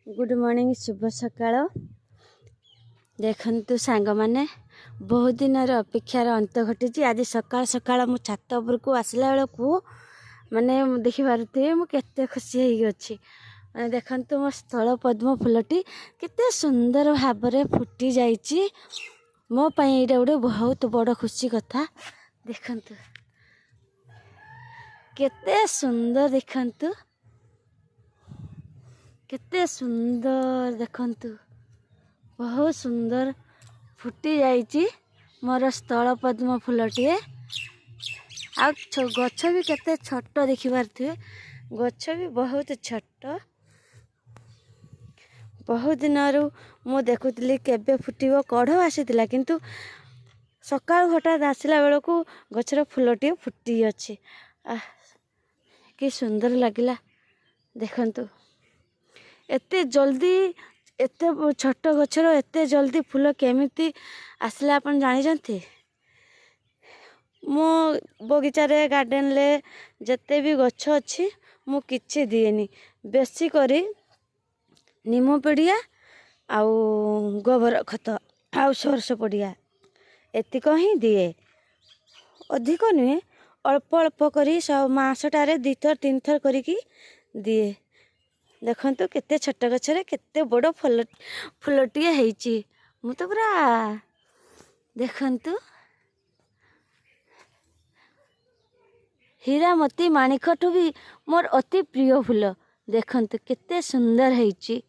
Good morning शुभ सकाळ। देखंतु सांग माने बहुत दिन अपेक्षार अंत घटी। आज सकाळ सकाळ मु छात उपरकू आसला बेलू माने देखि पारुथिबे मु केते खुशी होई अछि। माने देखंतु मो स्थल पद्म फूलटी केते सुंदर भाबरे फुटी जाइछि। मो पई एटा गोटे बहुत बड़ खुशी कथा। देखंतु केते सुंदर, देखंतु केते सुंदर, देखंतु बहुत सुंदर फुटी जाइछि मोर स्थल पद्म फूलटी। आ गछ भी केते छोट देखि पारथिबे, गछ भी बहुत छोट। बहुत दिन मु देखुतली केबे फुटिबो कढ़ आसीतिला, किंतु सकाळ हठात आसला बेलकू गछर फूलटी फुटी अछि। कि सुंदर लागिला। देखंतु एते जल्दी, एते छोट गछर एते जल्दी फूल केमिति आसला आपण जानि जंती। मो बगीचा रे गार्डन ले जते भी गछ अछि मु किछि दिएनी, बेसी करी निम पड़िया आउ गोबर खत आउ सरस पड़िया एतिक ही दिए, अधिक नुहे। अल्प अल्प करी सब मासटारे 2 थर 3 थर करिकी दिए। देखंतु केते छोट गछरे केते बड़ फूलटी हेइची। मु तो पूरा देखंतु हीरा मोती माणिकठू भी मोर अति प्रिय फूल। देखंतु केते सुंदर हेइची।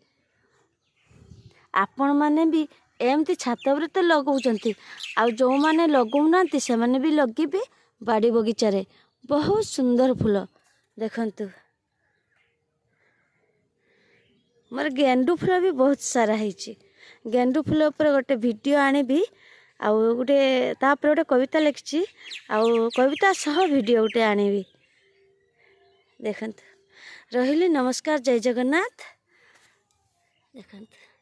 आपण माने भी एमती छात पर तो लगौचंती, आ जो माने लगौ नांती से माने भी लगिबे बाड़ी बगीचा रे। बहुत सुंदर फूल। देखंतु मोर गेंडू फूल भी बहुत सारा हेइची। गेंडू फूल ऊपर गोटे वीडियो आनिबी, आउ गोटे तापर गोटे कविता लिखिची, आउ कविता सह वीडियो गोटे आनिबी। देखंतु रहिली, नमस्कार, जय जगन्नाथ। देखंतु।